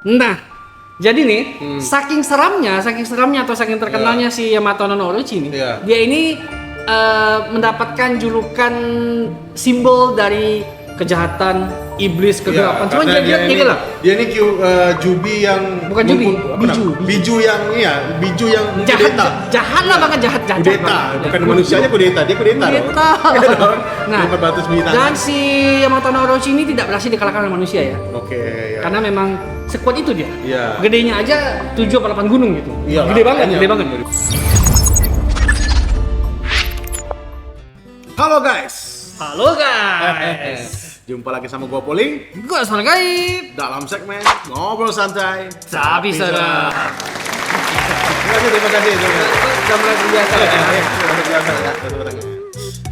Nah, jadi nih, saking seramnya atau saking terkenalnya si Yamato no Orochi ini, dia ini mendapatkan julukan simbol dari kejahatan, iblis, kegelapan. Cuma dia lah. Dia ini Jubi yang bukan Jubi, Biju yang Biju yang jahat lah, bahkan jahat. Kudeta, bukan manusianya kudeta, dia kudeta. Nah, dan si Yamato no Orochi ini tidak berhasil dikalahkan oleh manusia ya. Oke, ya. Karena memang sekuat itu dia. Iya. Gedenya aja 7 atau 8 gunung gitu. Iya, gede banget. Halo guys. Jumpa lagi sama gua Poling. Gua Asmar Gaib Dalam segmen Ngobrol Santai Tapi Seram. Terima kasih. Udah mulai terbiasa ya.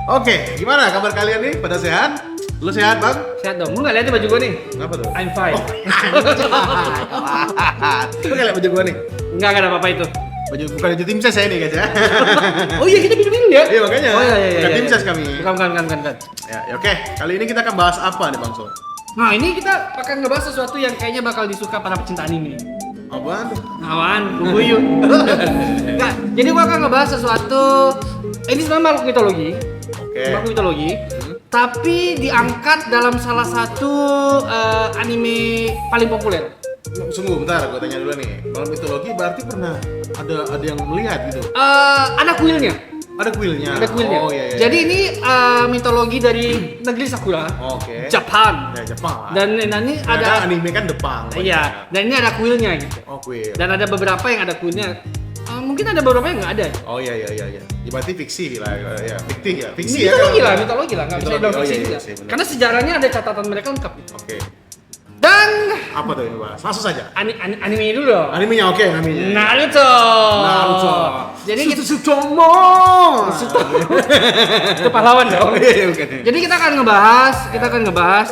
Oke, gimana kabar kalian nih? Pada sehat? Lu sehat, Bang? Sehat dong. Lu nggak lihat baju gua nih? Kenapa tuh? I'm fine. Lu nggak lihat baju gua nih? Nggak ada apa-apa itu. Bukan baju tim ses saya nih guys ya. Oh iya, kita minum ya? Iya makanya. Oh iya. Bukan tim ses kami. Bukan. Ya, oke. Kali ini kita akan bahas apa nih Bang Sol? Nah, ini kita akan ngebahas sesuatu yang kayaknya bakal disuka para pecinta anime. Apaan tuh? Awan, bubuyun. Enggak, jadi gua akan ngebahas sesuatu. Ini sebenarnya makhluk mitologi. Oke. Makhluk mitologi. Tapi diangkat dalam salah satu anime paling populer. Sungguh, bentar, gue tanya dulu nih. Kalau mitologi berarti pernah ada yang melihat gitu? Ada kuilnya. Ada kuilnya. Oh iya. Jadi ini mitologi dari negeri Sakura. Oke. Jepang. Ya, Jepang. Dan ini ada anime kan Jepang. Iya. Dan ini ada kuilnya gitu. Oh, kuil. Dan ada beberapa yang ada kuilnya. Mungkin ada beberapa yang nggak ada. Oh iya. Berarti fiksi lah ya. Fiksi Mitologi lah. Nggak bisa bilang fiksi juga. Karena sejarahnya ada catatan mereka lengkap. Oke. Dan apa tuh yang bahas? Langsung saja. Anime dulu dong. Animenya oke, namanya. Naruto. Jadi kita Sutomo. itu pahlawan dong. Iya, bukan. Jadi kita akan ngebahas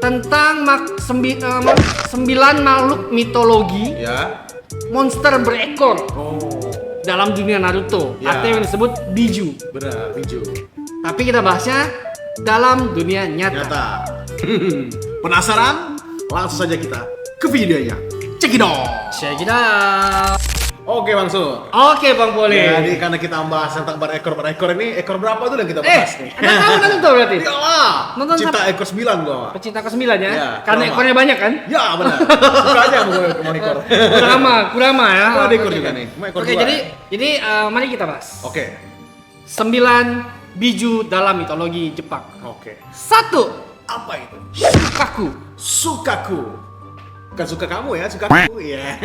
tentang 9 makhluk mitologi. Ya. Monster berekor Oh. dalam dunia Naruto Ya. atau yang disebut Biju. Benar, Biju. Tapi kita bahasnya dalam dunia nyata. Penasaran? Langsung saja kita ke videonya. Check it out. Check it out. Oke Bang Sur. Oke Bang Poli. Jadi karena kita bahas tentang berekor ini, ekor berapa tuh yang kita bahas nih? Anda tahu Naruto berarti? Iyalah. Nonton Cinta ekor 9 gua. Pecinta ke-9 ya? Ya, Karena Kurama. ekornya banyak kan? Ya benar. Suka aja mau ekor. Kurama ya. Oh, ada ekor juga nih. Mau ekor Oke, dua. jadi mari kita bahas. Oke. 9 biju dalam mitologi Jepang. Oke. 1. Apa itu? Sukaku. Bukan suka kamu ya, sukaku ya.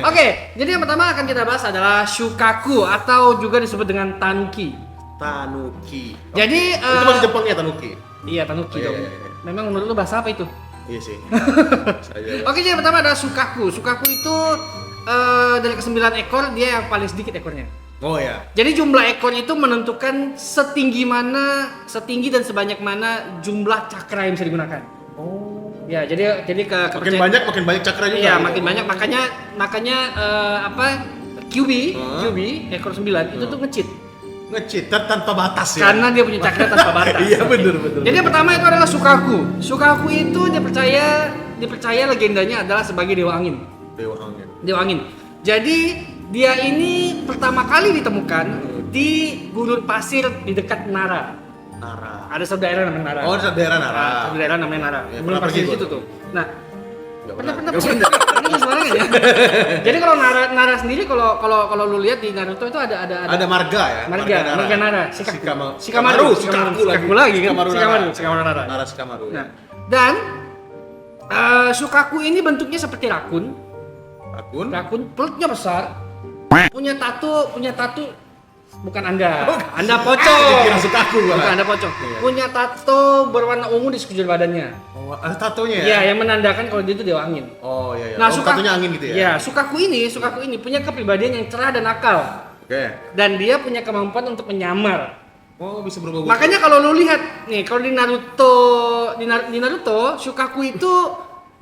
Oke, jadi yang pertama akan kita bahas adalah Shukaku atau juga disebut dengan Tanuki. Tanuki. Jadi Itu bahasa Jepangnya Tanuki. Iya, Tanuki dong. Iya. Memang menurut lu bahasa apa itu? Iya sih. Oke, jadi yang pertama adalah Shukaku. Shukaku itu dari ke-9 ekor dia yang paling sedikit ekornya. Oh ya. Jadi jumlah ekor itu menentukan setinggi dan sebanyak mana jumlah cakra yang bisa digunakan. Oh. Ya, jadi Makin banyak cakra juga. Iya, gitu. makin banyak makanya QB ekor 9 itu tuh Nge-cheat tanpa batas ya. karena dia punya cakra tanpa batas. Iya benar. Jadi yang pertama itu adalah Shukaku. Shukaku itu dipercaya legendanya adalah sebagai dewa angin. Dewa angin. Jadi dia ini pertama kali ditemukan di gurun pasir di dekat Nara. Ada satu daerah namanya Nara. Oh, ada daerah Nara. Satu daerah namanya Nara. Ya, Gurun pasir pergi itu tuh. Nah, pernah. Ini suaranya ya. Jadi kalau Nara sendiri kalau lu lihat di Naruto itu ada marga ya. Marga Nara. Shikamaru lagi kan. Shikamaru Nara. Nara Shikamaru. Nah, dan Shukaku ini bentuknya seperti rakun, perutnya besar, punya tato bukan Anda pocong. Kira Shukaku Bukan Anda pocong. Punya tato berwarna ungu di sekujur badannya. Oh, ada tatonya ya? Iya, yang menandakan kalau dia itu dewa angin. Oh iya. Nah, tatonya angin gitu ya? Iya, Shukaku ini punya kepribadian yang cerah dan nakal. Oke. Dan dia punya kemampuan untuk menyamar. Oh, bisa berubah. Makanya kalau lu lihat nih, kalau di Naruto Shukaku itu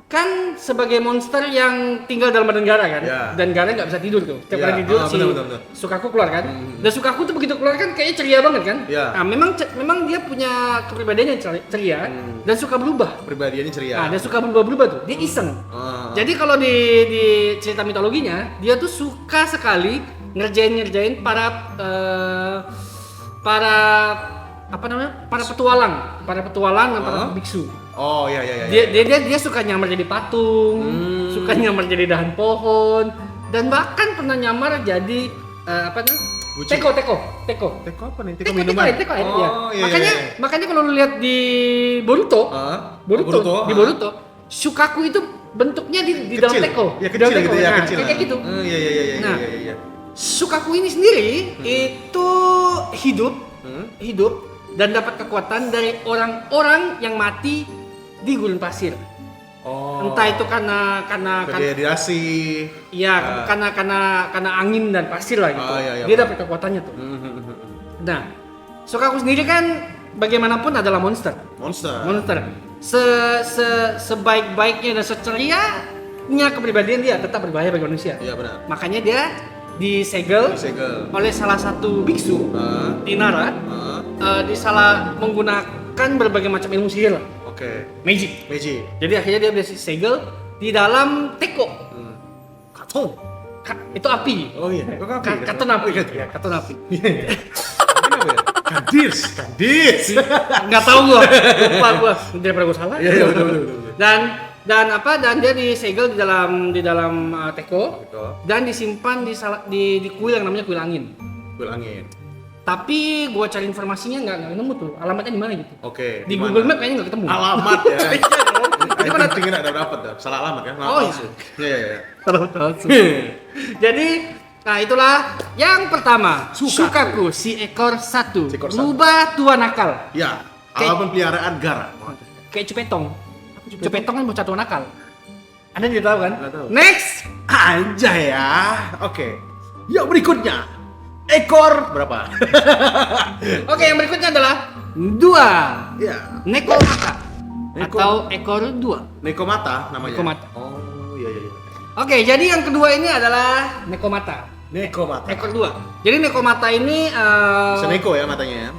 kan sebagai monster yang tinggal dalam badan Gaara kan, Ya. dan Gaara nggak bisa tidur tuh. Tiap Ya. kali tidur si Benar. Sukaku keluar kan, dan Sukaku tuh begitu keluar kan kayaknya ceria banget kan. Ya. Nah memang dia punya kepribadian yang ceria dan suka berubah. Pribadiannya ceria. Nah dia suka berubah-berubah tuh, dia iseng. Jadi kalau di cerita mitologinya dia tuh suka sekali ngerjain para apa namanya, para petualang dan para biksu. Oh iya. Dia suka nyamar jadi patung, suka nyamar jadi dahan pohon, dan bahkan pernah nyamar jadi apa namanya? Kucing. Teko. Teko apa nih? Teko minuman. Teko air, Oh, ya. iya. Makanya kalau lu lihat di Boruto, di Boruto, Shukaku itu bentuknya di dalam teko. Ya kecil Dalam gitu teko. ya, Nah, kecil. kayak gitu. Iya. Nah, Shukaku ini sendiri itu hidup dan dapat kekuatan dari orang-orang yang mati di gurun pasir. Oh. Entah itu karena dehidrasi. iya, karena angin dan pasir lah gitu. Iya, Dia dapat kekuatannya tuh. Nah, Shukaku sendiri kan bagaimanapun adalah monster. Sebaik-baiknya dan secerianya kepribadian dia tetap berbahaya bagi manusia. Iya benar. Makanya dia disegel oleh salah satu biksu di Nara. Disalah menggunakan berbagai macam ilmu sihir lah. Oke. Magic. Jadi akhirnya dia bisa segel di dalam teko. Katon. Itu api. Oh iya. Katon api. Ya, katon api. Kenapa ya? Kandis. Enggak tahu gua. Lupa gua. Daripada gua salah. Iya betul. Dan dia disegel di dalam teko dan disimpan di kuil yang namanya kuil angin. Kuil angin. Tapi gua cari informasinya nggak nemu tuh alamatnya di mana gitu. Oke. Di Google Map kayaknya nggak ketemu. Alamat ya. Itu pada penting ada dapat dah. Salah alamat kan? Oh iya. Iya. Jadi, nah itulah yang pertama, Shukaku, si ekor satu, berubah tua nakal. Ya, alam peliharaan Gaara. Kayak Cupetong. Cupetong kan bocah tua nakal. Anda tidak tahu kan? Nggak tahu. Next, Anjay ya. Oke. Yang berikutnya, ekor berapa? Oke, yang berikutnya adalah 2 Ya. Nekomata atau ekor 2. Nekomata namanya. Nekomata. Oh iya. Oke, jadi yang kedua ini adalah Nekomata. Nekomata. Ekor 2. Jadi Nekomata ini Bisa neko ya matanya ya.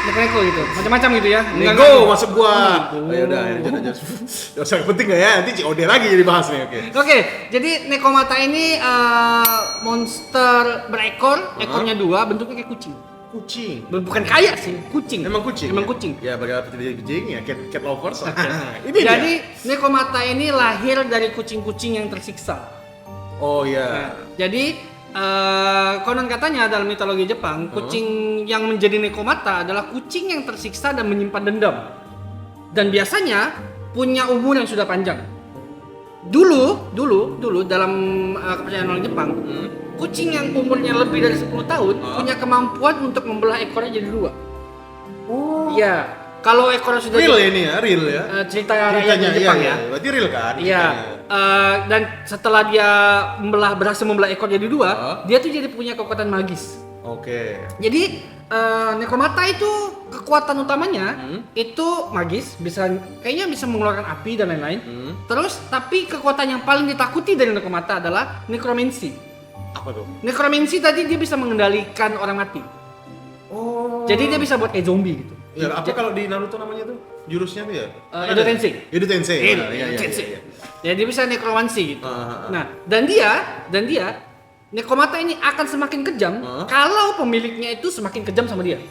neko gitu. Macam-macam gitu ya. Nego masuk gua. Oh, Oh, ya udah, lanjut aja. Usah penting enggak ya? Nanti COD lagi jadi bahas nih, oke. Oke, jadi Nekomata ini monster berekor, ekornya 2, bentuknya kayak kucing. Kucing. Bukan kayak sih, kucing. Emang kucing. Emang ya? kucing. Ya, bagaimana kucing ya, cat lovers. Ini Jadi dia. Nekomata ini lahir dari kucing-kucing yang tersiksa. Oh Nah, iya. jadi konon katanya dalam mitologi Jepang, kucing yang menjadi Nekomata adalah kucing yang tersiksa dan menyimpan dendam. Dan biasanya punya umur yang sudah panjang. Dulu dalam kepercayaan orang Jepang, kucing yang umurnya lebih dari 10 tahun punya kemampuan untuk membelah ekornya jadi 2. Oh. Iya, kalau ekornya sudah Real ya ini ya, real ya. cerita rakyat Ceritanya Jepang iya, ya. iya. Berarti real kan? Iya. Dan setelah dia berhasil membelah ekor jadi 2, dia tuh jadi punya kekuatan magis. Oke. Jadi Nekomata itu kekuatan utamanya itu magis, kayaknya bisa mengeluarkan api dan lain-lain. Terus tapi kekuatan yang paling ditakuti dari Nekomata adalah necromancy. Apa tuh? Necromancy tadi dia bisa mengendalikan orang mati. Oh. Jadi dia bisa buat kayak zombie gitu. Ya, apa kalau di Naruto namanya tuh? Jurusnya tuh ya? Edo Tensei. Edo Tensei. Edo Iya. Tensei. Ya dia bisa necromancy gitu. Ah. Nah, dan dia Nekomata ini akan semakin kejam kalau pemiliknya itu semakin kejam sama dia.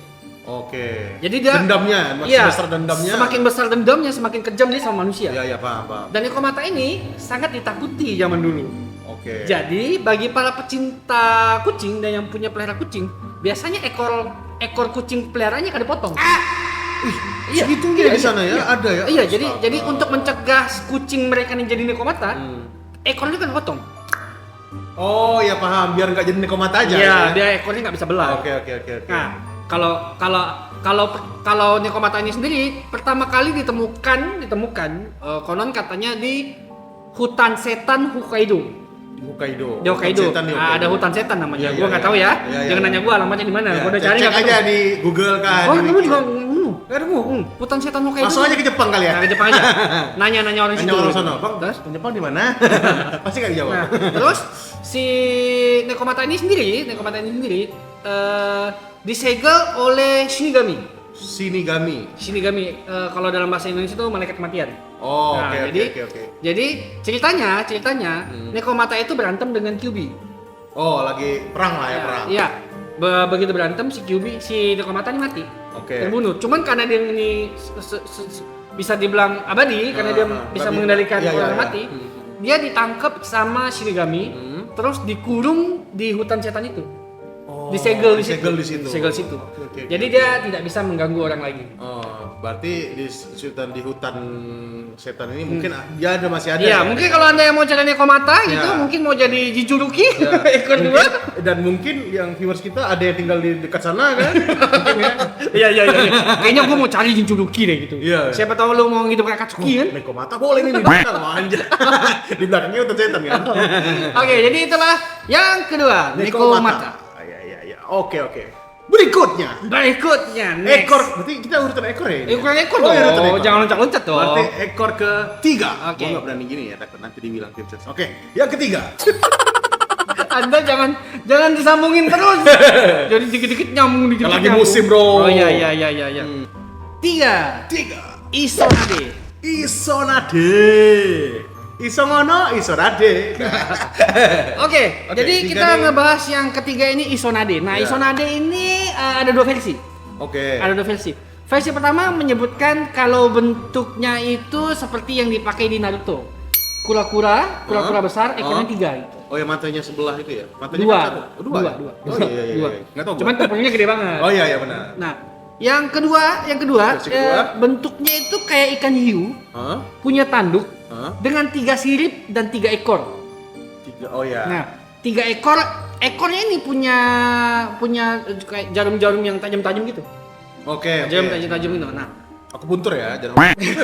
Oke. Jadi dia dendamnya, makin besar dendamnya. Semakin besar dendamnya, semakin kejam dia sama manusia. Iya, paham. Dan Nekomata ini sangat ditakuti zaman dulu. Oke. Jadi bagi para pecinta kucing dan yang punya pelihara kucing, biasanya ekor kucing peliharaannya akan dipotong. Iya, Segitunya di sana ya, ada ya. Iya, jadi untuk mencegah kucing mereka yang jadi Nekomata, ekornya kan dipotong. Oh ya paham, biar nggak jadi nekomata aja. Iya, ya? dia ekornya nggak bisa belah. Oke. Nah, kalau Nekomata ini sendiri pertama kali ditemukan konon katanya di hutan setan Hokkaido. Hokkaido. Di Hokkaido. Setan di Nah, Hokkaido. ada hutan setan namanya. Iya, Gua nggak tahu ya. Iya, Jangan iya. nanya gua alamatnya di mana. Ya, Gua udah cari cek nggak aja ketemu. di Google kan. Oh, di kamu Wiki. juga Nggak nemu. Hutan setan Hokkaido. Langsung aja ke Jepang kali ya. Nah, ke Jepang aja. Nanya-nanya orang situ. Nanya orang sana, Bang, Terus? Jepang di mana? Pasti nggak dijawab. Nah, terus si Nekomata ini sendiri disegel oleh Shinigami. Shinigami kalau dalam bahasa Indonesia itu malaikat kematian. Oh, Nah, oke. Jadi ceritanya Nekomata itu berantem dengan Kyuubi. Oh, lagi perang lah ya, perang. Iya. Begitu berantem si Nekomata ini mati. Oke. Terbunuh. Cuman karena dia ini bisa dibilang abadi karena dia bisa mengendalikan orang mati. Dia ditangkap sama Shinigami, terus dikurung di hutan setan itu. Disegel di situ. Oke. Jadi dia tidak bisa mengganggu orang lagi. Oh, berarti di hutan setan ini mungkin dia masih ada. Iya, ya? mungkin kalau Anda yang mau cari Nekomata gitu, Ya. mungkin mau jadi Jijuruki ekor Mungkin- dua. Dan mungkin yang viewers kita ada yang tinggal di dekat sana kan? Mungkin ya. Iya. Kayaknya gua mau cari Jijuruki deh gitu. Iya. Siapa tahu lu mau ngidup kayak Katsuki kan? Nekomata boleh nih di belakang, anjir. Di belakangnya hutan setan kan? Oke, jadi itulah yang kedua, Nekomata. Iya. Oke. Berikutnya. Next. Ekor, berarti kita urutan ekor ya? ini? Ukuran ekor Oh, dong. iya, urutan ekor. Jangan loncat-loncat dong. Berarti ekor ketiga. Oke. Gua nggak berani gini ya, takut nanti dibilang tim ses. Oke, yang ketiga. Anda jangan disambungin terus. Jadi dikit-dikit nyambung dikit. Lagi musim, bro. Oh iya. Tiga. Isonade. Isongono, Isorade. Oke, jadi tiga kita nih. ngebahas yang ketiga ini Isonade. Nah, Ya. Isonade ini ada dua versi. Oke. Ada dua versi. Versi pertama menyebutkan kalau bentuknya itu seperti yang dipakai di Naruto. Kura-kura besar, ekornya 3 gitu. Oh ya, matanya sebelah itu ya? Matanya Dua. kan satu. Oh, dua. Dua. Oh iya. Nggak tahu. Cuman tempurnya gede banget. Oh iya benar. Nah, yang kedua, Versi kedua. bentuknya itu kayak ikan hiu, Hah? punya tanduk Hah? dengan 3 sirip dan 3 ekor. Tiga. Oh ya. Nah, 3 ekor, ekornya ini punya kayak jarum-jarum yang tajam-tajam gitu. Oke. Jarum tajam-tajam gitu. Nah, Aku buntur ya, jangan. Iya.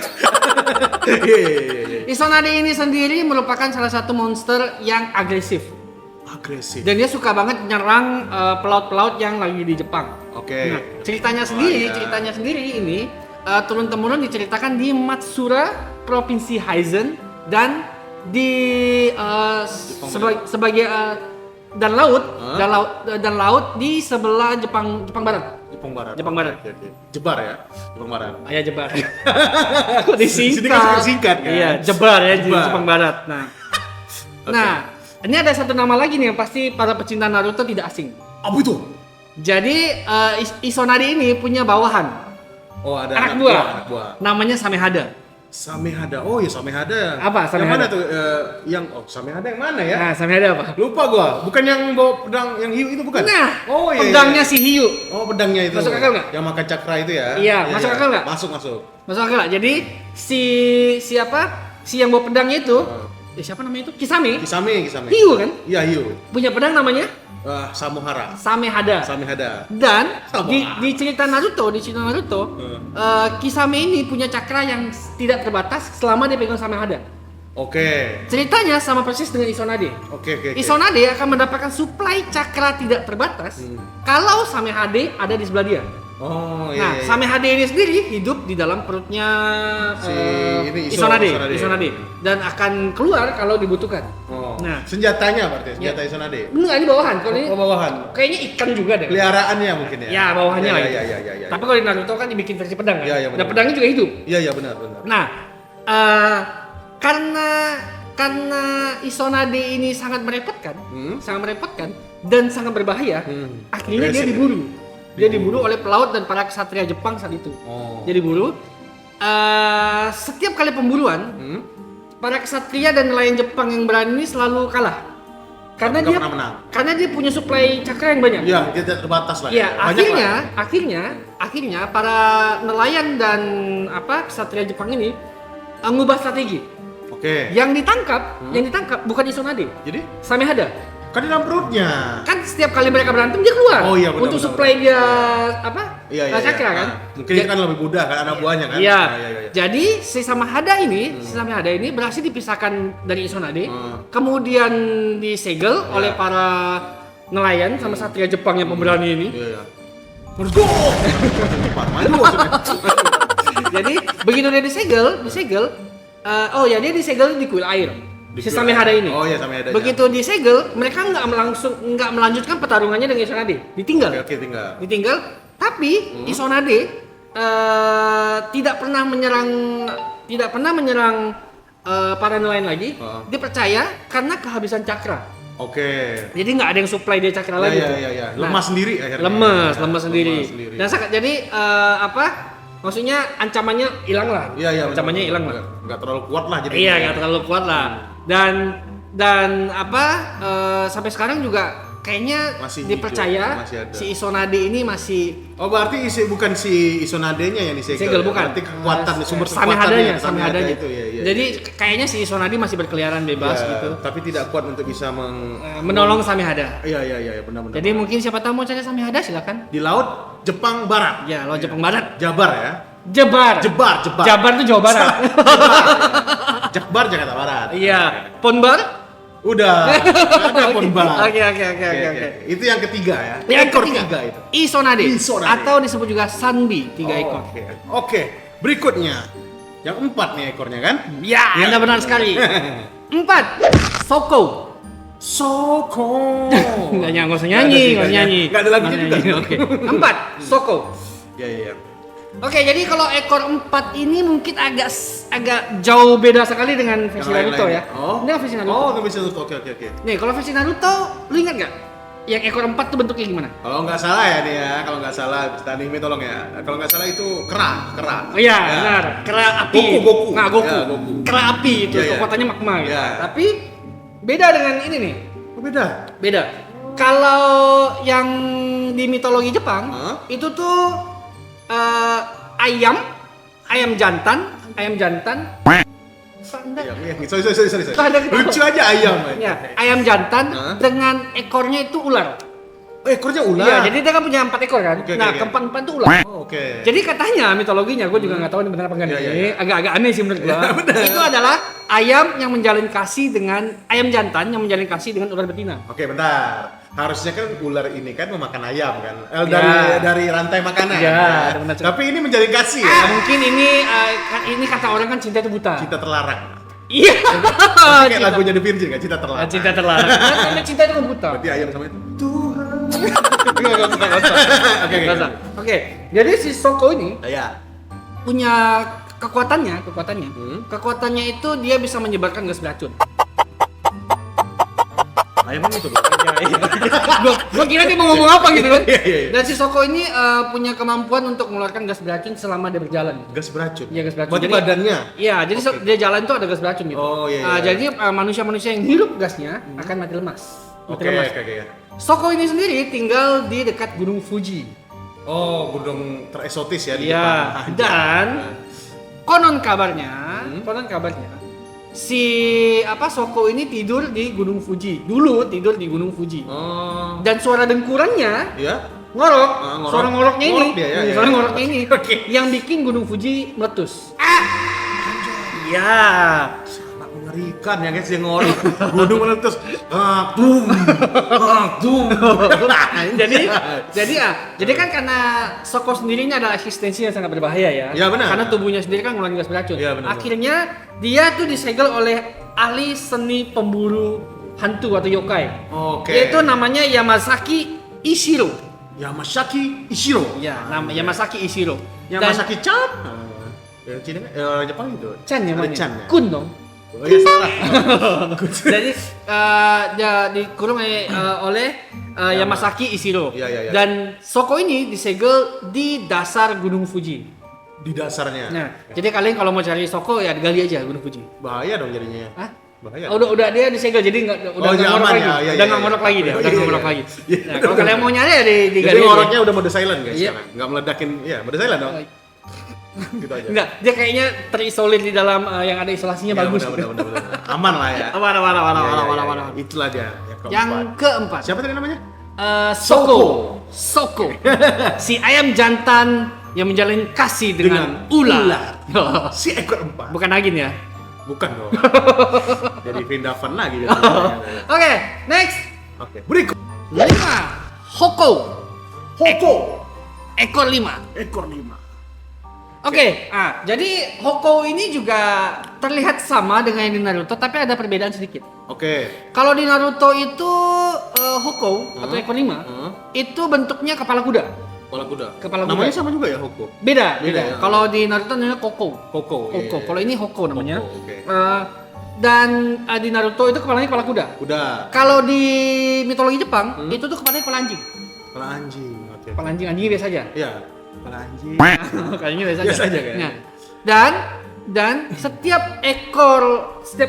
Isonade ini sendiri merupakan salah satu monster yang agresif. Agresif. Dan dia suka banget nyerang pelaut-pelaut yang lagi di Jepang. Oke. Nah, ceritanya iya. sendiri ini turun-temurun diceritakan di Matsura, Provinsi Aizen, dan di sebagai dan laut di sebelah Jepang Barat. Jepang Barat. Oke. Jebar ya. Jepang Barat. Ayah Jebar. Kok disingkat? Sini kan singkat kan? Iya, Jebar ya di Jebar. Jepang Barat. Nah. Oke. Nah, ini ada satu nama lagi nih yang pasti para pecinta Naruto tidak asing. Apa itu? Jadi Isonade ini punya bawahan, Oh, ada anak buah. Namanya Samehada. Samehada. Oh ya, Samehada. Apa Yang Samehada? mana tuh? Samehada yang mana ya? Nah, Samehada apa? Lupa gua. Bukan yang bawa pedang yang hiu itu bukan? Nah, Oh iya. pedangnya si Hiyu. Oh, pedangnya itu. Masuk akal nggak? Yang makan cakra itu ya? Iya, masuk akal nggak? Masuk. Masuk akal nggak? Jadi siapa? Si yang bawa pedangnya itu, siapa namanya itu? Kisame. Kisame. Hiyu kan? Iya, hiu. Punya pedang namanya Samuhara. Samehada. Dan Sama. di cerita Naruto, Kisame ini punya cakra yang tidak terbatas selama dia pegang Samehada. Oke. Ceritanya sama persis dengan Isonade. Oke. Isonade akan mendapatkan suplai cakra tidak terbatas kalau Samehade ada di sebelah dia. Oh, Nah, iya. Samehade ini sendiri hidup di dalam perutnya Si ini Isonade Isonade. dan akan keluar kalau dibutuhkan. Oh. Nah. Senjatanya berarti, Ya. senjata Isonade. Enggak, ini bawahan. Kalau ini bawahan. kayaknya ikan juga deh. Peliharaannya mungkin ya. Ya, bawahannya lah. itu. Iya. Tapi kalau di Naruto kan dibikin versi pedang kan. Iya, benar. Dan pedangnya juga hidup. Iya, benar. Nah, karena Isonade ini sangat merepotkan, dan sangat berbahaya, akhirnya dia Agresif. diburu. Dia diburu oleh pelaut dan para ksatria Jepang saat itu. Oh. Dia diburu. Setiap kali pemburuan, para ksatria dan nelayan Jepang yang berani selalu kalah. Karena Nggak dia pernah menang. karena dia punya suplai cakra yang banyak. Iya, dia tidak terbatas lah. Ya, Banyak lah. akhirnya para nelayan dan ksatria Jepang ini ngubah strategi. Oke. Yang ditangkap bukan Isonade, Jadi, Samehada. kan di dalam perutnya. Kan setiap kali mereka berantem dia keluar. Oh iya, benar, untuk benar, suplai benar. dia Iya. cakra kan. Nah, mungkin itu kan lebih mudah kan anak buahnya kan. Iya. Iya. Jadi si Samehada ini berhasil dipisahkan dari Isonade, Hmm. kemudian disegel Iya. oleh para nelayan sama satria Jepang yang pemberani ini. Iya. Let's go. Maju. Jadi begitu dia disegel, dia disegel di kuil air. Si Samehada ini. Oh iya, Samehada. Begitu disegel, mereka nggak melanjutkan pertarungannya dengan Isonade. Ditinggal. Oke, Ditinggal. Tapi Isonade tidak pernah menyerang para nelayan lagi. Dia percaya karena kehabisan cakra. Oke. Jadi nggak ada yang supply dia cakra lagi. Iya. Lemas sendiri akhirnya. Lemas sendiri. Dan jadi maksudnya ancamannya hilang lah. Iya. Ancamannya hilang lah. Nggak terlalu kuat lah jadi. Iya, nggak terlalu kuat lah. Dan sampai sekarang juga kayaknya masih dipercaya si Isonade ini masih. Oh, berarti bukan si Isonade-nya yang disegel. Bukan. Berarti kekuatan sumber Samehadanya itu ya. Jadi kayaknya si Isonade masih berkeliaran bebas gitu. Tapi tidak kuat untuk bisa menolong Samehada. Iya, benar. Jadi mungkin siapa tahu mau cari Samehada silakan. Di laut Jepang Barat. Ya, laut Jepang Barat. Jabar ya. Jebar itu Jawa Barat. Jakbar Jakarta Barat. Iya. Ponbar? Udah. Ada Ponbar. Oke. Itu yang ketiga ya. Yang Ekor ketiga. tiga itu. Isonade. Atau disebut juga Sanbi, 3 ekor. Oke. Berikutnya. Yang 4 nih ekornya kan? Ya, Anda benar sekali. 4. Soko. Nggak usah nyanyi. Nggak ada lagunya juga. Oke. 4. Soko. Iya. Oke, jadi kalau ekor 4 ini mungkin agak jauh beda sekali dengan versi Naruto ya. Oh. Ini versi Naruto. Oh, versi Naruto. Oke. Nih, kalau versi Naruto, lu ingat nggak? Yang ekor 4 tuh bentuknya gimana? Kalau nggak salah ya nih ya, kalau nggak salah anime tolong ya. Kalau nggak salah itu kera. Oh iya, benar. Kera api. Goku. Nah, Goku. Ya, Goku. Kera api itu kekuatannya magma gitu. Ya. Tapi beda dengan ini nih. Oh, beda. Kalau yang di mitologi Jepang, itu tuh ayam jantan. Sorry. Lucu aja ayam. Ya, ayam jantan dengan ekornya itu ular. Ekornya ular. Iya, jadi dia kan punya 4 ekor kan. Keempat itu ular. Oke. Jadi katanya mitologinya, gue juga nggak tahu ini benar apa enggak. Agak-agak aneh sih menurut gue. Itu adalah ayam yang menjalin kasih dengan ayam jantan yang menjalin kasih dengan ular betina. Oke, bentar. Harusnya kan ular ini kan memakan ayam kan, dari rantai makanan. Ya, benar. Tapi ini menjalin kasih ya. Mungkin ini kata orang kan cinta itu buta. Cinta terlarang. Iya. Kayak lagunya The Virgin kan, cinta terlarang. Cinta terlarang. Karena cinta itu kan buta. Berarti ayam sama itu. Tuhan. Oke. Jadi si Soko ini punya kekuatannya itu dia bisa menyebarkan gas beracun. Ayam itu. Gua kira dia mau ngomong apa gitu kan. Iya. Dan si Soko ini punya kemampuan untuk mengeluarkan gas beracun selama dia berjalan. Gas beracun. Iya, gas beracun. Berarti badannya. Iya, jadi dia jalan tuh ada gas beracun gitu. Oh iya. Jadi manusia-manusia yang hirup gasnya akan mati lemas. Oke. Soko ini sendiri tinggal di dekat Gunung Fuji. Oh, gunung tereksotis ya di Jepang. Jepang. Dan konon kabarnya si Soko ini tidur di Gunung Fuji. Dulu tidur di Gunung Fuji. Oh. Dan suara dengkurannya ngorok. Suara ngoroknya ini. Suara ngoroknya ini yang bikin Gunung Fuji meletus. Iya. Sangat mengerikan ya guys yang ngorok. Gunung meletus. Jadi kan karena Soko sendirinya adalah eksistensi yang sangat berbahaya ya. Ya benar. Karena tubuhnya sendiri kan ngeluarin gas beracun. Ya, benar. Akhirnya dia tuh disegel oleh ahli seni pemburu hantu atau yokai. Oke. Yaitu namanya Yamazaki Ishiro. Yamazaki Ishiro. Ya, nama Yamazaki Ishiro. Yamazaki Chan. Cina Jepang itu. Chan ya namanya. Chan ya. Kun dong. Oh iya salah. Jadi dia dikurung oleh Yamazaki Ishiro. Iya. Dan Soko ini disegel di dasar Gunung Fuji. Di dasarnya. Nah, jadi kalian kalau mau cari Soko ya gali aja Gunung Fuji. Bahaya dong jadinya ya. Hah? Bahaya. Udah dia disegel jadi udah nggak ngorok lagi. Udah nggak ngorok lagi dia. Udah nggak ngorok lagi. Nah, kalau kalian mau nyari ya digali. Jadi ngoroknya udah mode silent guys Iya. sekarang. Nggak meledakin, mode silent dong. Gitu aja. Enggak, dia kayaknya terisolir di dalam yang ada isolasinya bagus. Benar. Aman lah ya. Aman. Itulah dia Yang keempat. Siapa tadi namanya? Soko. Si ayam jantan yang menjalin kasih dengan ular. Si ekor 4. Bukan Nagin ya. Bukan dong. Jadi Vrindavan lagi. Oke, next. Oke. Berikut. 5. Hoko. ekor 5. Ekor 5. Oke, jadi Hoko ini juga terlihat sama dengan yang di Naruto, tapi ada perbedaan sedikit. Oke. Kalau di Naruto itu Hoko atau ekor 5 itu bentuknya kepala kuda. Kepala kuda. Kepala kuda. Namanya sama juga ya Hoko? Beda. Ya. Kalau di Naruto namanya Koko. Koko. Koko. Kalau ini Hoko namanya. Hoko, oke. Dan di Naruto itu kepalanya kepala kuda. Kuda. Kalau di mitologi Jepang itu tuh kepalanya kepala anjing. Kepala anjing. Oke. Kepala anjingnya biasa aja. Iya. Kepala anjing. Kayaknya biasa aja. Biasa aja kayaknya. Nah, dan setiap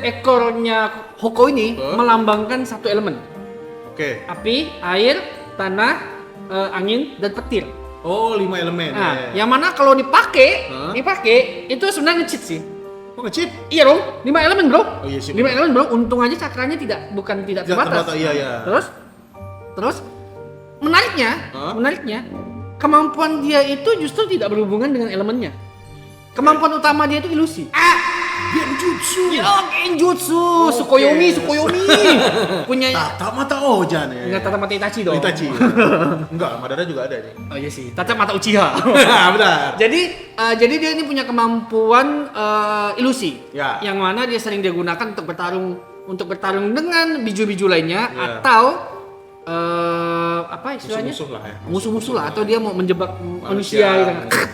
ekornya Hoko ini melambangkan satu elemen. Oke. Api, air, tanah, angin, dan petir. Oh, 5 elemen. Nah, yang mana kalau dipakai itu sebenarnya nge-cheat sih. Oh, nge-cheat? Iya dong, 5 elemen bro. Oh iya sih. 5 elemen bro, untung aja cakranya tidak terbatas. Iya. Terus menariknya, kemampuan dia itu justru tidak berhubungan dengan elemennya. Kemampuan utama dia itu ilusi. Genjutsu. Ya, Genjutsu, Tsukuyomi. Punya Tata mata Ojan ya. Enggak, Tata mata Itachi dong. Itachi. Enggak, Madara juga ada nih. Oh iya sih, Tata mata Uchiha. Benar. Jadi dia ini punya kemampuan ilusi. Ya. Yang mana dia sering dia gunakan untuk bertarung dengan biju-biju lainnya Ya. atau apa istilahnya? Musuh-musuh lah ya. Musuh-musuh lah, atau dia mau menjebak manusia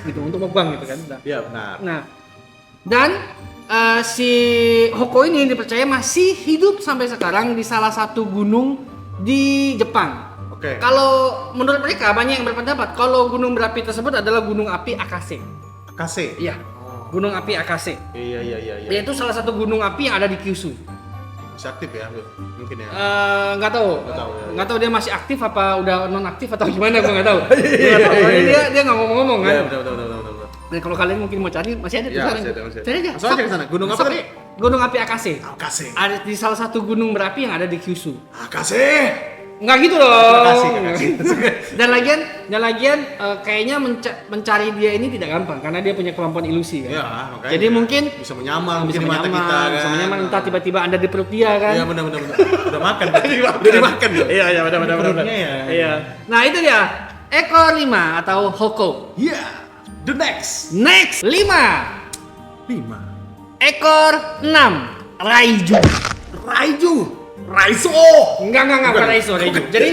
gitu untuk mukbang gitu kan. Iya, benar. Nah, dan si Hoko ini dipercaya masih hidup sampai sekarang di salah satu gunung di Jepang. Oke. Kalau menurut mereka banyak yang berpendapat kalau gunung berapi tersebut adalah gunung api Akase. Akase. Iya, gunung api Akase. Iya. Dia itu salah satu gunung api yang ada di Kyushu. Masih aktif ya, mungkin ya. Nggak tahu. Nggak tahu dia masih aktif apa udah non aktif atau gimana, gue nggak tahu. Dia nggak ngomong-ngomong kan. Iya, betul. Dan kalau kalian mungkin mau cari masih ada di Iya, sana. masih ada. Cari aja. Langsung aja ke sana. Gunung apa tadi? Gunung api Akase. Akase. Ada di salah satu gunung berapi yang ada di Kyushu. Akase. Nggak gitu dong. Makasih. Dan lagian kayaknya mencari dia ini tidak gampang karena dia punya kemampuan ilusi kan. Iya, makanya. Jadi mungkin bisa menyamar bisa di mata menyamar, kita kan. bisa menyamar, entah tiba-tiba Anda di perut dia kan. Iya, benar. Udah makan. Udah dimakan tuh. Iya, benar. Perutnya ya. Iya. Nah, itu dia. Ekor 5 atau Hoko. Iya. The next. Next 5. 5. Ekor 6. Raiju. Raizo. Enggak, bukan Raiju. Jadi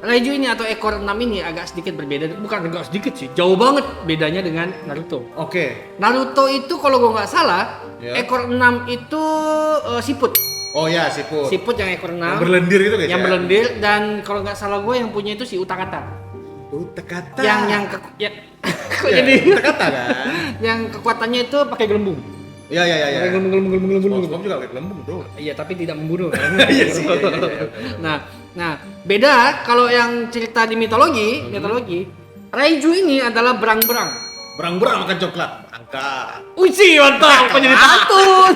Raiju ini atau ekor 6 ini agak sedikit berbeda. Bukan agak sedikit sih, jauh banget bedanya dengan Naruto. Oke. Naruto itu kalau gue nggak salah, ekor 6 itu siput. Oh ya, siput. Siput yang ekor 6. Yang berlendir itu guys. Yang berlendir, dan kalau nggak salah gue yang punya itu si Utakata. Utakata. Kok jadi Utakata kan. yang kekuatannya itu pakai gelembung. Iya. Pakai gelembung. SpongeBob juga pakai gelembung tuh. Iya, tapi tidak membunuh. Iya sih. Nah, beda kalau yang cerita di mitologi, Raiju ini adalah berang-berang. Berang-berang makan coklat. Angka. Uci, mantap, penyanyi pantun.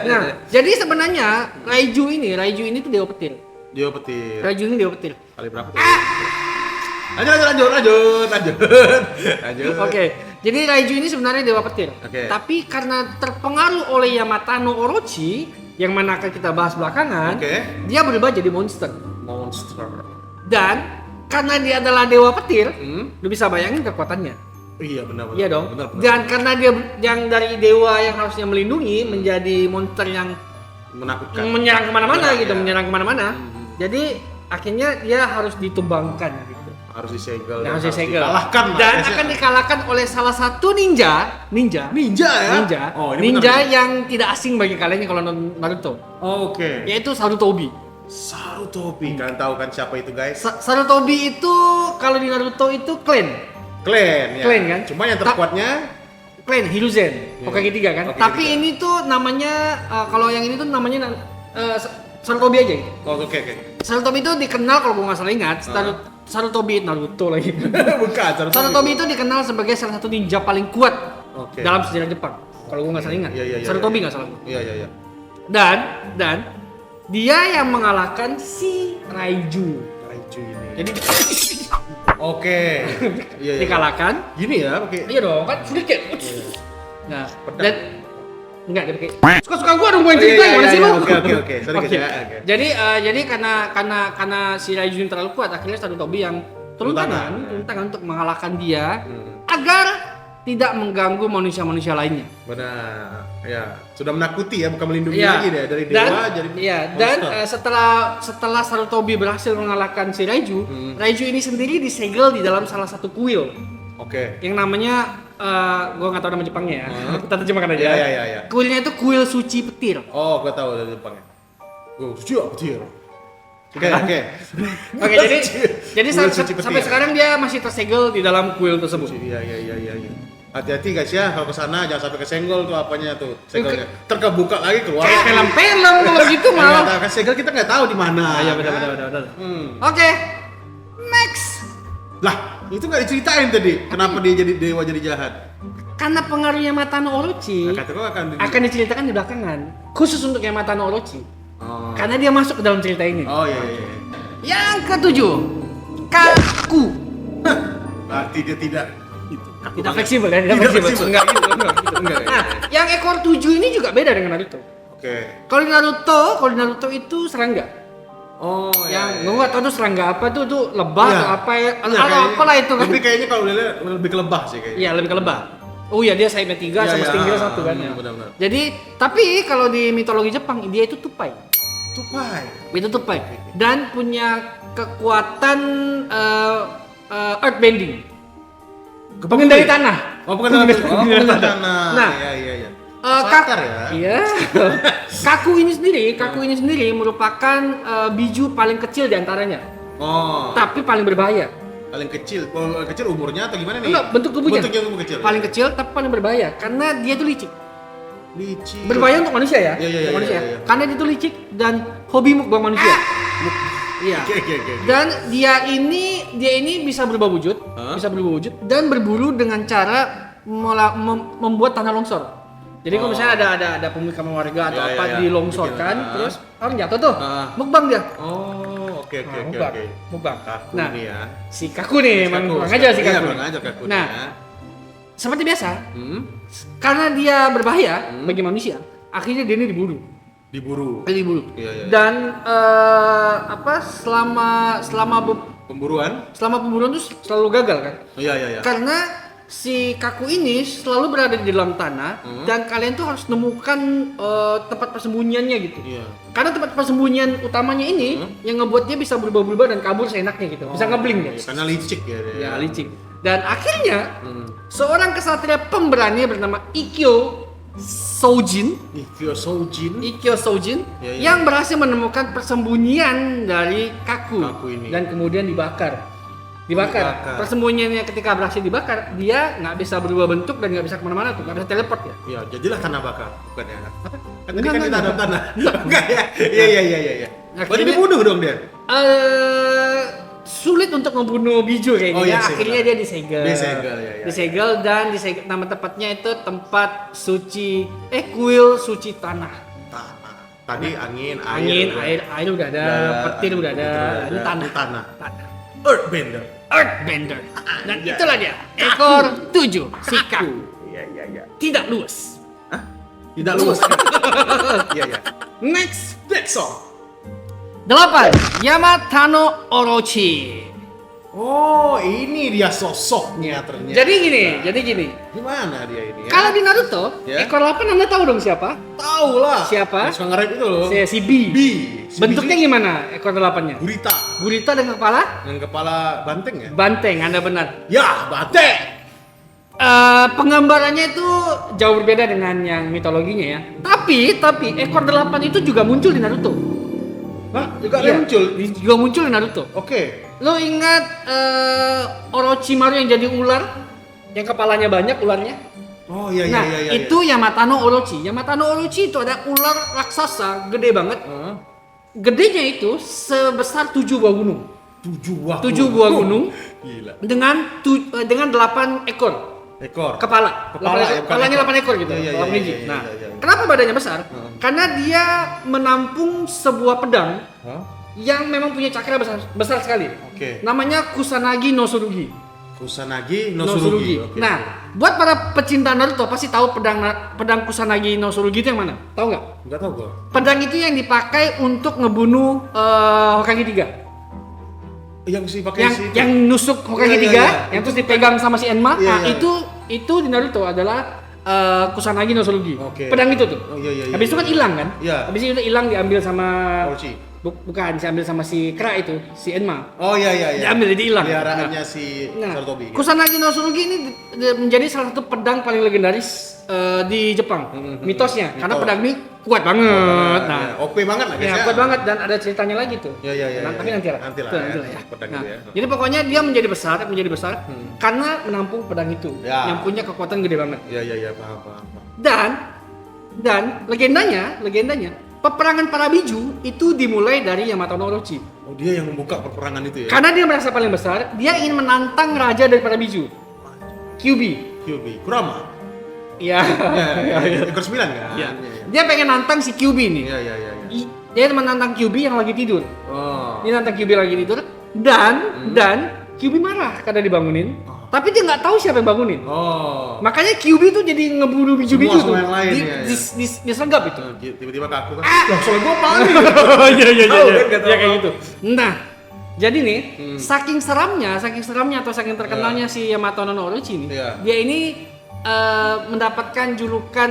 Nah, jadi sebenarnya Raiju ini tuh dewa petir. Dewa petir. Raiju ini dewa petir. Kali berapa tuh? Lanjut. Oke. Jadi Raiju ini sebenarnya dewa petir. Oke. Tapi karena terpengaruh oleh Yamato no Orochi yang mana akan kita bahas belakangan, dia berubah jadi monster. Dan karena dia adalah dewa petir, lu bisa bayangin kekuatannya. Iya, benar. Iya dong. Benar. Dan karena dia yang dari dewa yang harusnya melindungi menjadi monster yang Menakutkan. menyerang kemana-mana Ya, gitu, ya. menyerang kemana-mana. Jadi akhirnya dia harus ditumbangkan gitu. Harus disegel. Dan harus disegel. Dikalahkan. Dan akan dikalahkan oleh salah satu ninja. Ninja ya? Oh, ini Ninja benar. yang tidak asing bagi kalian kalau nonton Naruto. Oh, oke. Yaitu Sarutobi. Sarutobi. Kalian tahu kan siapa itu, guys? Sarutobi itu kalau di Naruto itu clan Clan ya. Clan kan? Cuma yang terkuatnya Clan Hiruzen, Hokage 3 kan. Hokage Tapi 3. ini tuh namanya kalau yang ini tuh namanya Sarutobi aja gitu. Oh, oke. Sarutobi itu dikenal kalau gue nggak salah ingat, Sarutobi Naruto lagi. Bukan, Sarutobi itu dikenal sebagai salah satu ninja paling kuat Oke. dalam sejarah Jepang. Kalau gue nggak salah ingat. Iya. Sarutobi nggak salah. Iya. Dan dia yang mengalahkan si Raiju. Raichu ini. Jadi Oke. Iya. dikalahkan. Gini ya, pakai. Iya dong, kan sulit ya. Nah, Enggak, dia pakai. Suka-suka gua dong gua yang cerita, gimana sih lu? Oke. Sorry Oke. guys ya. Oke. Jadi karena si Raiju ini terlalu kuat, akhirnya Sarutobi yang turun tangan untuk mengalahkan dia agar tidak mengganggu manusia-manusia lainnya. Benar. Ya, sudah menakuti ya, bukan melindungi lagi deh dari dewa jadi setelah Sarutobi berhasil mengalahkan si Raiju, Raiju ini sendiri disegel di dalam salah satu kuil. Oke. Yang namanya gua nggak tahu nama Jepangnya ya. Kita terjemahkan aja. Iya. Kuilnya itu kuil suci petir. Oh, gua tahu dari Jepangnya. Suci apa petir? Oke. Oke, jadi sampai sekarang dia masih tersegel di dalam kuil tersebut. Iya. Hati-hati guys ya, kalau kesana jangan sampai kesenggol tuh apanya tuh segelnya. Terkebuka lagi keluar. Kayak film-film kalau gitu malah. Kalau kesegel kita nggak tahu di mana. Iya benar. Oke. Next. Lah, itu nggak diceritain tadi. Kenapa dia jadi dewa jadi jahat? Karena pengaruhnya Yamatano Orochi Kata gua akan diceritakan di belakangan. Khusus untuk Yamatano Orochi. Oh. Karena dia masuk ke dalam cerita ini. Oh iya. Yang ketujuh, Kaku. Berarti dia tidak Tidak fleksibel kan? Tidak fleksibel. Enggak. Nah, yang ekor 7 ini juga beda dengan Naruto. Oke. Kalau di Naruto itu serangga. Oh Yang gue nggak tahu tuh serangga apa tuh lebah atau apa ya? Apalah itu kan? Tapi kayaknya kalau lihat lebih ke lebah sih kayaknya. Iya, lebih ke lebah. Oh iya, dia sayapnya 3 sama stingnya 1 kan ya. Benar. Jadi, tapi kalau di mitologi Jepang dia itu tupai. Itu tupai. Dan punya kekuatan earthbending. Pengendali tanah. Oh, pengendali tanah. Nah, iya. Sakar ya? Iya. Kaku ini sendiri merupakan biju paling kecil di antaranya. Oh. Tapi paling berbahaya. Paling kecil. Kalau kecil umurnya atau gimana nih? Enggak, bentuk tubuhnya. Bentuknya tubuh kecil. Paling kecil tapi paling berbahaya karena dia tuh licik. Licik. Berbahaya untuk manusia ya? Iya. Untuk manusia. Karena dia tuh licik dan hobi mukbang manusia. Iya. Oke. Dan dia ini bisa berubah wujud, dan berburu dengan cara membuat tanah longsor. Jadi kalau misalnya ada pemukiman warga atau dilongsorkan, terus orang jatuh tuh, mukbang dia. Oh, oke. Mukbang. Kaku Nah, nih ya. si Kaku nih, emang kurang aja si Kaku. Nah, seperti biasa, karena dia berbahaya bagi manusia, akhirnya dia ini diburu. Diburu. Iya. Dan selama pemburuan tuh selalu gagal kan? Iya. Karena si Kaku ini selalu berada di dalam tanah dan kalian tuh harus nemukan tempat persembunyiannya gitu. Iya. Karena tempat persembunyian utamanya ini yang ngebuat dia bisa berubah-ubah dan kabur seenaknya gitu. Bisa ngebling dia. Karena licik ya dia. Ya, licik. Dan akhirnya seorang kesatria pemberani bernama Ikkyo Soujin yang berhasil menemukan persembunyian dari Kaku ini. Dan kemudian dibakar. Persembunyiannya ketika berhasil dibakar, dia nggak bisa berubah bentuk dan nggak bisa kemana-mana tuh, nggak bisa teleport ya. Iya, jadilah tanah bakar, bukan ya? Apa? Kan tadi kan kita ada tanah. Enggak ya? Iya. Berarti dibunuh dong dia? Sulit untuk membunuh Biju kayaknya. Akhirnya dia disegel. Disegel dan nama tepatnya itu tempat suci kuil suci tanah. Tadi angin, air udah ada, petir udah ada, ini tanah. Earthbender. Dan itulah dia, ekor 7 si Kaku. Iya. Tidak luas. Tidak luas. Iya. Next song. 8. Yamatano Orochi. Oh, ini dia sosoknya ternyata. Jadi gini. Gimana dia ini ya? Kalau di Naruto, ekor 8 Anda tahu dong siapa? Tahu lah. Siapa? Suka nge-rap itu loh. Si B. Bentuknya gimana ekor 8-nya? Gurita dengan kepala banteng ya? Banteng, Anda benar. Ya, banteng. Penggambarannya itu jauh berbeda dengan yang mitologinya ya. Tapi ekor 8 itu juga muncul di Naruto. Hah? Juga muncul di Naruto. Oke. Lo ingat Orochimaru yang jadi ular? Yang kepalanya banyak ularnya? Oh iya. Itu Yamatano Orochi. Yamatano Orochi itu ada ular raksasa gede banget. Gedenya itu sebesar 7 buah gunung. 7 buah gunung. Gila. Dengan 8 ekor. Kepalanya 8 ekor gitu. Iya. Kenapa badannya besar? Karena dia menampung sebuah pedang yang memang punya cakra besar sekali. Oke. Namanya Kusanagi no Tsurugi. Kusanagi no no Tsurugi. Tsurugi. Oke. Nah, buat para pecinta Naruto pasti tahu pedang Kusanagi no Tsurugi itu yang mana? Tahu nggak? Enggak tahu gua. Pedang itu yang dipakai untuk ngebunuh Hokage 3. Yang sih pakai Yang nusuk Hokage 3, Iya, iya. yang terus dipegang sama si Enma. Iya, Nah, iya. itu di Naruto adalah Kusanagi no Tsurugi. Oke. Pedang itu tuh. Oh, iya. Habis itu kan hilang kan? Iya. Habis itu hilang diambil sama Orochi. bukan, diambil sama si Kra itu, si Enma. Oh iya. Diambil, jadi hilang. Peliharaannya si Nah, Sarutobi. Kusanagi no Tsurugi ini menjadi salah satu pedang paling legendaris di Jepang. Mitosnya, karena Mitos. pedang ini kuat banget. Nah, ya. OP banget lah guys ya, kuat banget dan ada ceritanya lagi tuh. Iya. Nah, tapi nanti lah. Nanti lah Tuh, ya. Pedang Nah, itu ya. jadi pokoknya dia menjadi besar karena menampung pedang itu Ya. yang punya kekuatan gede banget. Iya, paham. Dan legendanya peperangan para biju itu dimulai dari Yamato no Orochi. Oh, dia yang membuka peperangan itu ya. Karena dia merasa paling besar, dia ingin menantang raja dari para biju. Kyuubi. Kyuubi, Kurama. Iya. Iya. Ekor 9 kan? Iya. Dia pengen nantang si Kyuubi nih. Iya. Dia menantang Kyuubi yang lagi tidur. Oh. Dia nantang Kyuubi lagi tidur dan Kyuubi marah karena dibangunin. Tapi dia nggak tahu siapa yang bangunin. Oh. Makanya Kyuubi tuh jadi ngebunuh biju-biju tuh. Semua yang lain, Di- ya. di- Disergap itu. Tiba-tiba ke aku kan. Loh, soalnya gua panik. Iya. Tahu kan, nggak tahu Ya kayak apa. gitu. Nah, jadi nih, saking seramnya atau saking terkenalnya si Yamato no Orochi nih, Iya. dia ini mendapatkan julukan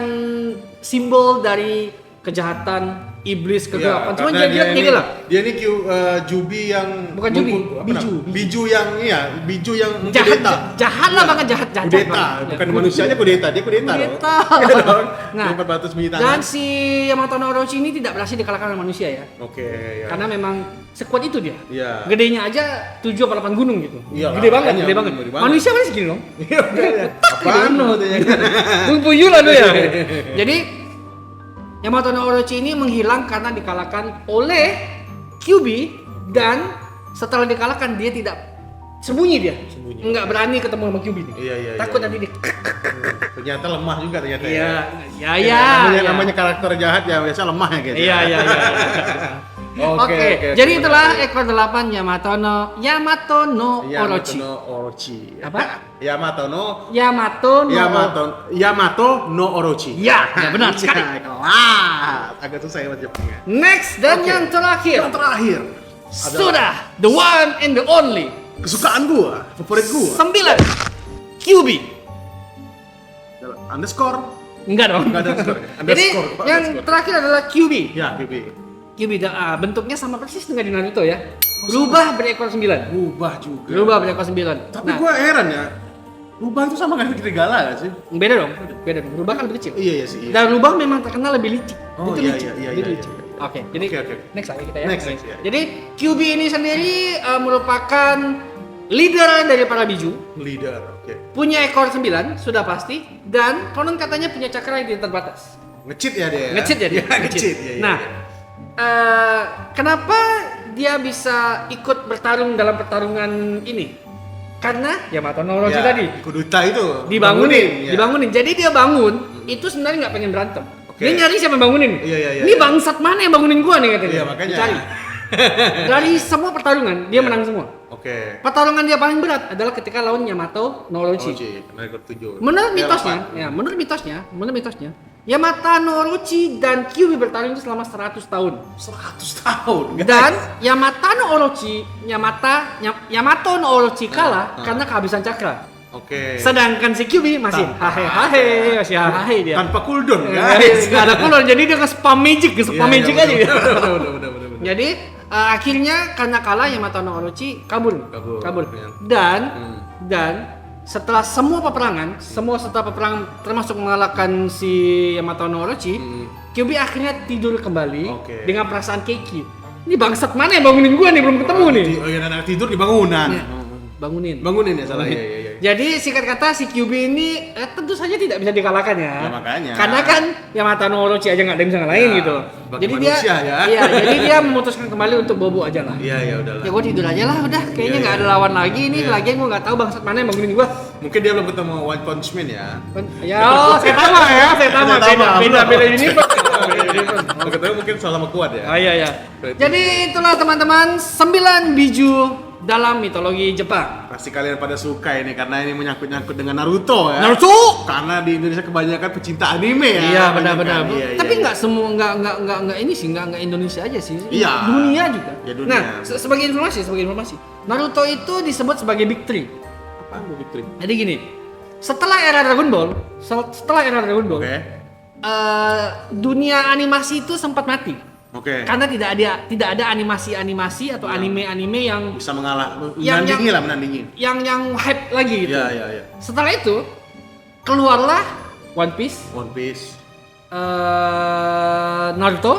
simbol dari kejahatan, iblis, kegelapan. Cuma karena dia ini, lah. Dia ini Jubi yang Bukan Jubi, apa Biju. namanya? Biju yang Jahat, kudeta. jahat lah banget, jahat. Kudeta, banget. bukan Ya, manusianya kudeta, dia kudeta. Kudeta. Iya dong. Nah, 400 militan. Dan si Yamato no Orochi ini tidak berhasil dikalahkan oleh manusia ya. Oke, ya. Karena memang sekuat itu dia. Iya. Gedenya aja 7 apa 8 gunung gitu. Iya, Gede banget, makanya, gede banget. gede banget. Manusia masih segini dong. Iya, apaan lo katanya? Bung puyuh lah lu ya. Jadi Yamato no Orochi ini menghilang karena dikalahkan oleh Kyuubi dan setelah dikalahkan dia tidak sembunyi dia. Sembunyi. Nggak berani ketemu sama Kyuubi nih. Iya. Takut nanti dia. Ternyata lemah juga ternyata. Iya, ya. ya. Namanya karakter jahat ya biasa lemah ya gitu. Iya. Oke, jadi itulah ekor 8 Yamato no Orochi. Orochi. Apa? Yamato no Orochi. Ya benar sekali. Kelas. Agak susah ya bahasa Jepangnya. Next dan Oke. yang terakhir. Yang terakhir Sudah the one and the only. kesukaan gua, favorit gua. 9 Kyuubi. Underscore. Enggak dong. Enggak ada underscore. Jadi Underscore, yang underscore. terakhir adalah Kyuubi. Ya, Bibi. Kyuubi bentuknya sama persis dengan di Naruto ya. Berubah berekor 9. Rubah juga. Berubah berekor 9. Tapi gua heran ya. Rubah itu sama kayak serigala gak sih? beda dong. Rubah kan lebih kecil. Iya sih. Dan Rubah memang terkenal lebih licik. Oh, Itu iya, licik. iya, Dia iya, licik. iya. Oke, jadi Oke. next lagi kita ya. Next, ya. Jadi Kyuubi ini sendiri merupakan leader dari para biju. Leader. Oke. Punya ekor 9 sudah pasti dan konon katanya punya cakra yang tidak terbatas. Nge-cheat ya dia. Nge-cheat ya dia. Nge-cheat. Iya. Nah, kenapa dia bisa ikut bertarung dalam pertarungan ini? Karena Yamato no Orochi tadi Kuduta itu dibangunin, ya. dibangunin. Jadi dia bangun itu sebenarnya nggak pengen berantem. Oke. Dia nyari siapa yang bangunin. Iya. Ini bangsat mana yang bangunin gua nih katanya. Iya, makanya. Dicari. Dari semua pertarungan dia menang semua. Oke. Pertarungan dia paling berat adalah ketika lawan Yamato no Orochi. Karena ikut 7. Menurut mitosnya, Yamato no Orochi dan Kyuubi bertarung itu selama 100 tahun. 100 tahun. Dan Yamato no Orochi kalah karena kehabisan cakra. Oke. Sedangkan si Kyuubi masih masih hahe dia. Tanpa cooldown, Guys, guys. gak ada cooldown, jadi dia nge-spam magic aja dia. Udah. Jadi akhirnya karena kalah Yamato no Orochi kabur. Kabur, ya. Dan setelah peperangan termasuk mengalahkan si Yamato no Orochi, Kyuubi akhirnya tidur kembali Oke. dengan perasaan keiki. Ini bangsat mana yang bangunin gua nih, belum ketemu nih. Oh iya, anak tidur di bangunan. Ya, bangunin. Bangunin ya salah. Iya. Jadi singkat kata si Kyuubi ini tentu saja tidak bisa dikalahkan ya. Ya, makanya. Karena kan Yamato no Orochi aja nggak ada yang bisa ngalahin Ya, gitu. bagi Jadi manusia ya. Iya, jadi dia memutuskan kembali untuk bobo aja lah. Iya, udahlah. Ya gua tidur aja lah udah. Kayaknya Iya, nggak iya. ada lawan lagi ini. Iya. Lagian gua nggak tahu bangsat mana yang bangunin gua. Mungkin dia belum ketemu One Punch Man ya. Ya, saya tahu ya, saya tahu. Beda ini. Oh, ketemu mungkin sama kuat ya. Iya. Jadi itulah teman-teman 9 biju dalam mitologi Jepang. pasti kalian pada suka ini karena ini menyangkut-nyangkut dengan Naruto ya. Naruto. Karena di Indonesia kebanyakan pecinta anime ya. Iya benar-benar. Iya, Tapi iya. nggak semua nggak ini sih nggak Indonesia aja sih. Iya. Dunia juga. Ya, dunia. Nah sebagai informasi, Naruto itu disebut sebagai Big Three. Apaan Bu Fitri? Jadi gini, setelah era Dragon Ball, Oke. dunia animasi itu sempat mati. Oke. Karena tidak ada animasi atau anime-anime yang Bisa Yang- menandingi. yang hype lagi gitu. Iya, iya, iya. Setelah itu keluarlah One Piece, One Piece, Naruto,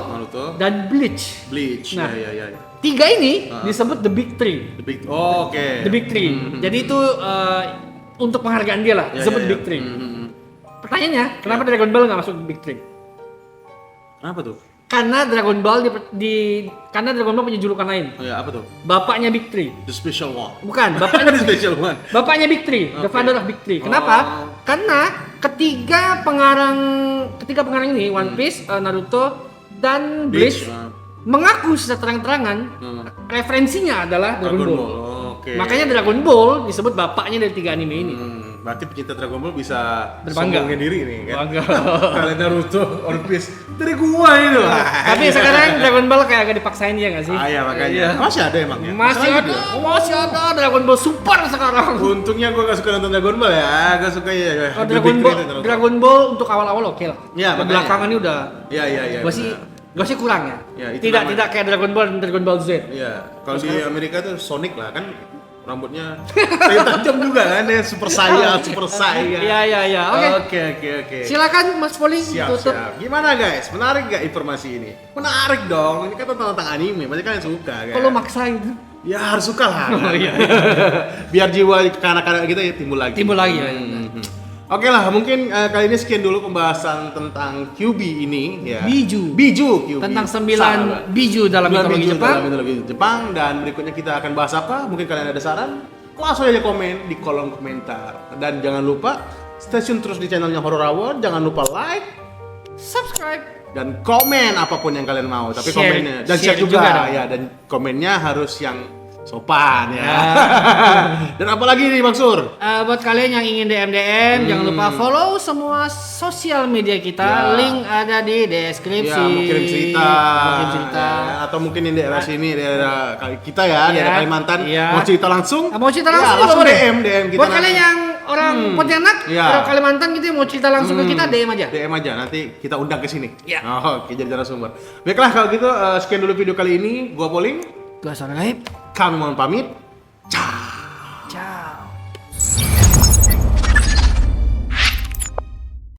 dan Bleach. Bleach. Nah. Iya. Tiga ini disebut the Big Three. The Big. Oh, oke. The Big Three. Jadi itu untuk penghargaan dia lah, Iya, disebut iya, the Big iya. Three. Pertanyaannya, kenapa Dragon Ball nggak masuk Big Three? Kenapa tuh? Karena Dragon Ball karena Dragon Ball punya julukan lain. Oh ya, apa tuh? Bapaknya Big Three. The Special One. Bukan, The Special One. bapaknya Big Three, the Oke. father of Big Three. Kenapa? Oh. Karena ketiga pengarang ini One Piece, Naruto, dan Bleach mengaku secara terang-terangan referensinya adalah Dragon Ball. Oke. Makanya Dragon Ball disebut bapaknya dari tiga anime ini. Berarti pecinta Dragon Ball bisa Berbangga. sombongin diri nih kan. Bangga. Kalian Naruto, One Piece dari gua ini loh. Tapi sekarang Dragon Ball kayak agak dipaksain ya nggak sih? Iya makanya. Iya. Masih ada emang ya? Masih ada. masih ada Dragon Ball Super sekarang. Untungnya gua gak suka nonton Dragon Ball ya. Gak suka ya. Oh, Dragon Ball untuk awal-awal oke lah. Iya, makanya. Belakangan ini udah Iya. Gua sih kurang ya. Ya, itu tidak namanya. kayak Dragon Ball dan Dragon Ball Z. Iya. Kalau di Amerika tuh Sonic lah kan rambutnya tajam juga kan ya Super Saiyan. Iya. Oke. Oke. Silakan Mas Poli Siap. tutup. Gimana guys? Menarik gak informasi ini? Menarik dong. Ini kan tentang anime. Pasti kalian suka kan? Kalau maksa itu Ya harus suka lah. Oh, iya. Biar jiwa kanak-kanak kita ya timbul lagi. timbul lagi ya. Oke lah, mungkin kali ini sekian dulu pembahasan tentang QB ini ya. Biju QB. tentang 9 Sahabat. biju dalam 9 mitologi biju Jepang. dalam mitologi Jepang dan berikutnya kita akan bahas apa? Mungkin kalian ada saran? Langsung aja komen di kolom komentar. Dan jangan lupa stay tune terus di channelnya Horror Hour. Jangan lupa like Subscribe. dan komen apapun yang kalian mau. Tapi Share. komennya dan Share share juga, juga dong. ya dan komennya harus yang sopan ya. Dan apalagi nih Bang Sur? Buat kalian yang ingin DM, jangan lupa follow semua sosial media kita. Ya. Link ada di deskripsi. Ya, mau kirim cerita. Mau kirim cerita. Ya, atau mungkin di daerah sini, daerah kita ya, daerah Kalimantan. Iya. Mau cerita langsung? Mau cerita Ya, langsung, langsung juga boleh. DM kita. Buat kalian yang orang Pontianak, Iya. orang Kalimantan gitu mau cerita langsung ke kita, DM aja. DM aja, nanti kita undang ke sini. Ya. Oh, oke, jadi narasumber. Baiklah kalau gitu, sekian dulu video kali ini. Gua Poling, Gua Suara Gaib. kami mohon pamit.